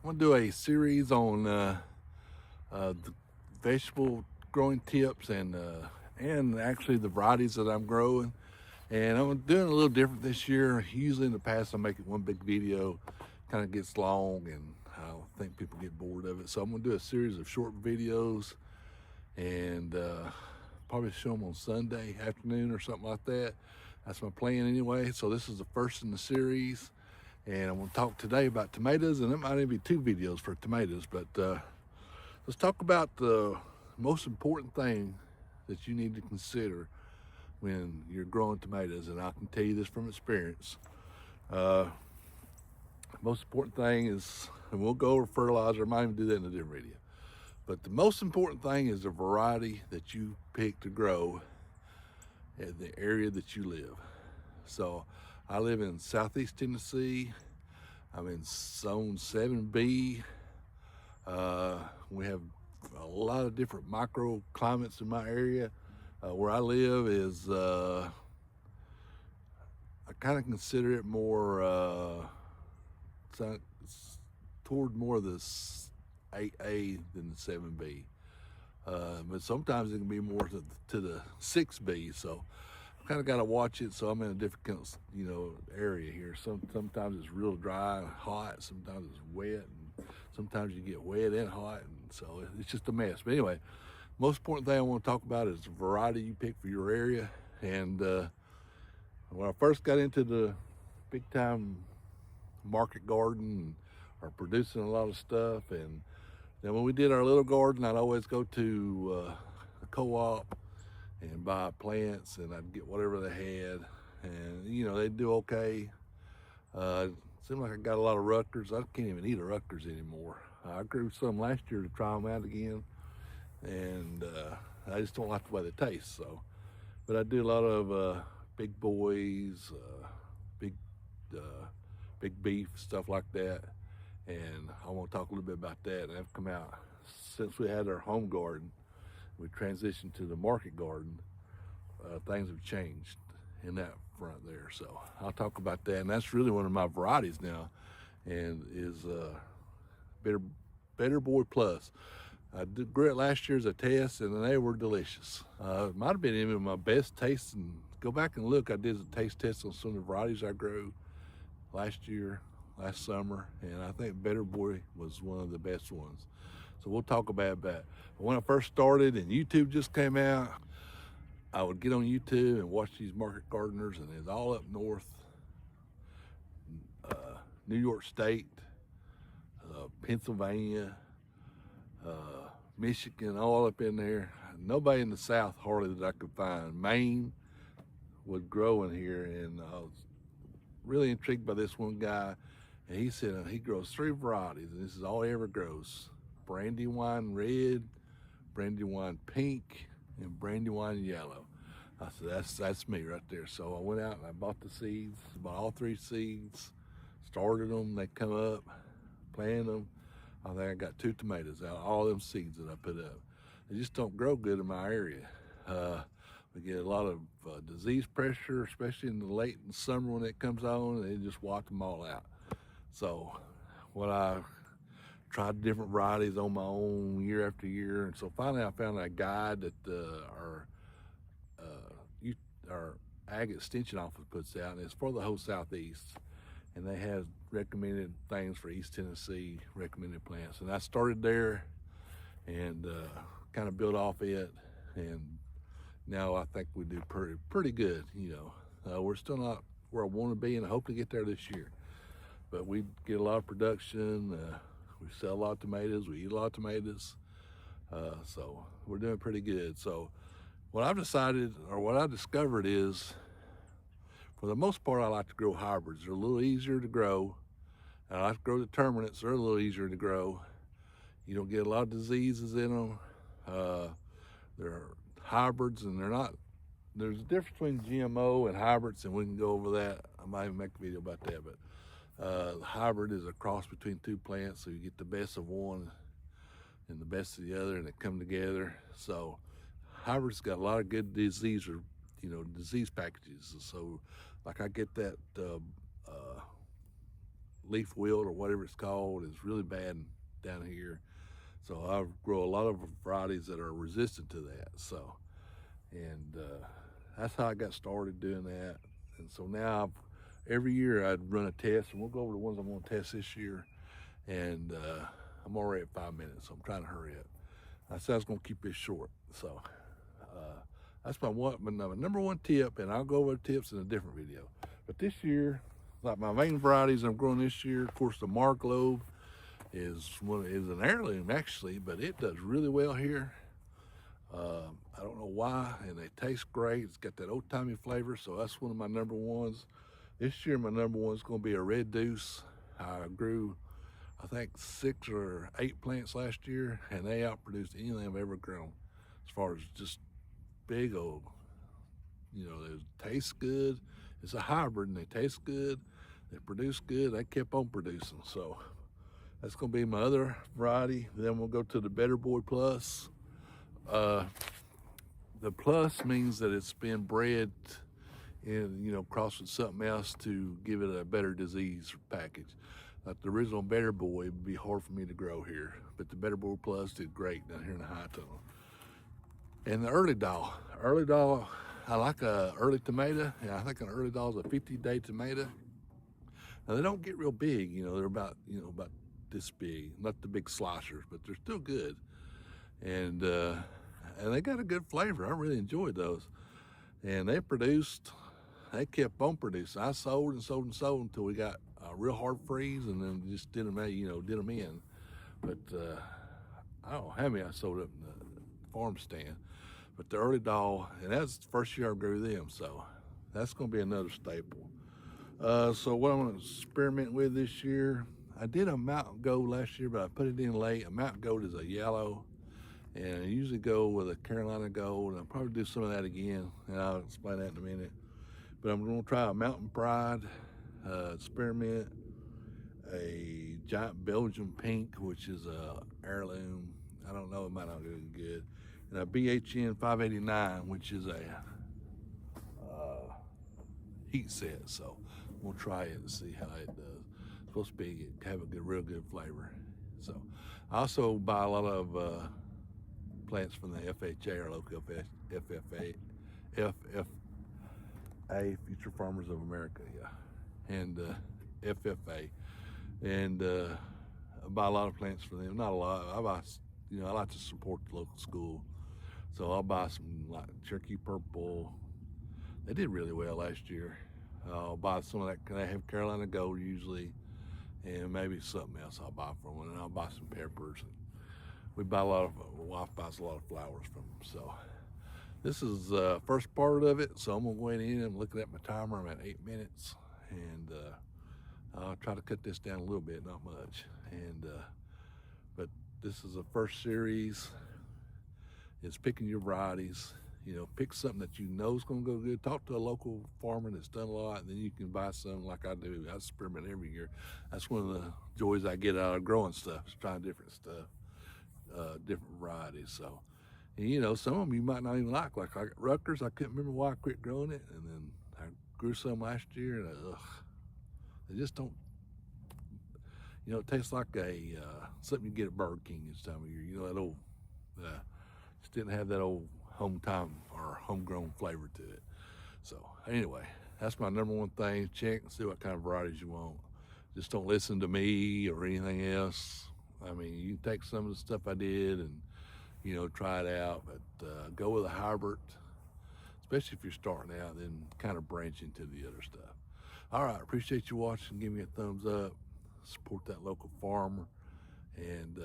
gonna do a series on the vegetable growing tips and actually the varieties that I'm growing. And I'm doing a little different this year. Usually in the past I make it one big video, kind of gets long, and I think people get bored of it. So I'm gonna do a series of short videos and probably show them on Sunday afternoon or something like that. That's my plan anyway. So this is the first in the series, and I'm going to talk today about tomatoes, and it might even be two videos for tomatoes, but let's talk about the most important thing that you need to consider when you're growing tomatoes, and I can tell you this from experience. Most important thing is, and we'll go over fertilizer, I might even do that in a different video, but the most important thing is the variety that you pick to grow in the area that you live. So I live in Southeast Tennessee. I'm in zone 7B. We have a lot of different microclimates in my area. Where I live is, I kind of consider it more, toward more of the 8A than the 7B. But sometimes it can be more to the 6B. So I kind of got to watch it. So I'm in a different, area here. Sometimes it's real dry and hot. Sometimes it's wet, and sometimes you get wet and hot, and so it's just a mess. But anyway, most important thing I want to talk about is the variety you pick for your area. And when I first got into the big time market garden, or producing a lot of stuff, and then when we did our little garden, I'd always go to a co-op and buy plants, and I'd get whatever they had, and they'd do okay. Seemed like I got a lot of Rutgers. I can't even eat a Rutgers anymore. I grew some last year to try them out again, and I just don't like the way they taste. So, but I do a lot of big boys, big big beef, stuff like that. And I want to talk a little bit about that. And I've come out since we had our home garden. We transitioned to the market garden. Things have changed in that front there. So I'll talk about that. And that's really one of my varieties now, and is Better Boy Plus. I grew it last year as a test, and they were delicious. It might have been even my best taste. And go back and look. I did a taste test on some of the varieties I grew last summer, and I think Better Boy was one of the best ones. So we'll talk about that. But when I first started and YouTube just came out, I would get on YouTube and watch these market gardeners, and it's all up north, New York State, Pennsylvania, Michigan, all up in there. Nobody in the South hardly that I could find. Maine would grow in here, and I was really intrigued by this one guy. And he said he grows 3 varieties, and this is all he ever grows: Brandywine Red, Brandywine Pink, and Brandywine Yellow. I said, that's me right there. So I went out and I bought the seeds, bought all 3 seeds, started them, they come up, planted them. I think I got 2 tomatoes out of all them seeds that I put up. They just don't grow good in my area. We get a lot of disease pressure, especially in the late in summer when it comes on, and they just wipe them all out. So when I tried different varieties on my own year after year, and so finally I found a guide that our Ag Extension Office puts out, and it's for the whole Southeast, and they have recommended things for East Tennessee, recommended plants, and I started there and kind of built off it, and now I think we do pretty good. We're still not where I want to be, and I hope to get there this year. But we get a lot of production. We sell a lot of tomatoes. We eat a lot of tomatoes. So we're doing pretty good. So what I've decided, or what I discovered, is for the most part I like to grow hybrids. They're a little easier to grow. I like to grow determinants. They're a little easier to grow. You don't get a lot of diseases in them. They're hybrids, and they're not. There's a difference between GMO and hybrids, and we can go over that. I might even make a video about that. But the hybrid is a cross between 2 plants, so you get the best of one and the best of the other, and they come together. So hybrids got a lot of good disease disease packages. So like I get that leaf wilt or whatever it's called is really bad down here. So I grow a lot of varieties that are resistant to that. So, and that's how I got started doing that. And so now every year I'd run a test, and we'll go over the ones I'm going to test this year. And I'm already at 5 minutes, so I'm trying to hurry up. I said I was going to keep this short. So that's my number one tip, and I'll go over the tips in a different video. But this year, like my main varieties I'm growing this year, of course, the Marglobe is an heirloom actually, but it does really well here. I don't know why, and they taste great. It's got that old-timey flavor, so that's one of my number ones. This year, my number one is going to be a Red Deuce. I grew, I think, 6 or 8 plants last year, and they outproduced anything I've ever grown as far as just big old, they taste good. It's a hybrid, and they taste good. They produce good. They kept on producing, so that's going to be my other variety. Then we'll go to the Better Boy Plus. The plus means that it's been bred in, crossed with something else to give it a better disease package. Like the original Better Boy, it would be hard for me to grow here, but the Better Boy Plus did great down here in the high tunnel. And the Early Doll. I like a early tomato. Yeah, I think an Early Doll is a 50-day tomato. Now they don't get real big, they're about this big, not the big slicers, but they're still good. And they got a good flavor. I really enjoyed those. And they kept on producing. I sold and sold and sold until we got a real hard freeze, and then just did them in. But I don't know how many I sold up in the farm stand. But the Early Doll, and that's the first year I grew them, so that's going to be another staple. So what I'm going to experiment with this year, I did a Mountain Gold last year, but I put it in late. A Mountain Gold is a yellow, and I usually go with a Carolina Gold, and I'll probably do some of that again, and I'll explain that in a minute. But I'm going to try a Mountain Pride experiment, a giant Belgian Pink, which is a heirloom. I don't know, it might not do good. And a BHN 589, which is a heat set. So we'll try it and see how it does. It's supposed to have a real good flavor. So I also buy a lot of plants from the FHA, or local FFA, Future Farmers of America, yeah, and FFA, and I buy a lot of plants from them. Not a lot. I buy, I like to support the local school, so I'll buy some like Cherokee Purple. They did really well last year. I'll buy some of that. They have Carolina Gold usually, and maybe something else I'll buy from them. And I'll buy some peppers. And we buy my wife buys a lot of flowers from them. So this is the first part of it. So I'm gonna go in and I'm looking at my timer. I'm at 8 minutes, and I'll try to cut this down a little bit, not much. And but this is the first series. It's picking your varieties. Pick something that is going to go good. Talk to a local farmer that's done a lot, and then you can buy some like I do. I experiment every year. That's one of the joys I get out of growing stuff, is trying different stuff, different varieties. So, and some of them you might not even like Rutgers. I couldn't remember why I quit growing it, and then I grew some last year, and they just don't. It tastes like something you get at Burger King this time of year. That old, just didn't have that old home-time or homegrown flavor to it. So anyway, that's my number one thing. Check and see what kind of varieties you want. Just don't listen to me or anything else. I mean, you can take some of the stuff I did and try it out, but go with a hybrid, especially if you're starting out, then kind of branch into the other stuff. All right, appreciate you watching. Give me a thumbs up, support that local farmer, and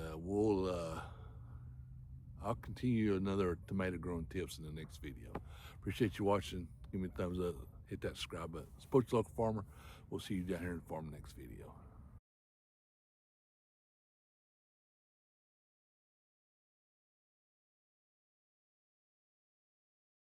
I'll continue another tomato growing tips in the next video. Appreciate you watching. Give me a thumbs up, hit that subscribe button. Support your local farmer. We'll see you down here in the farm next video.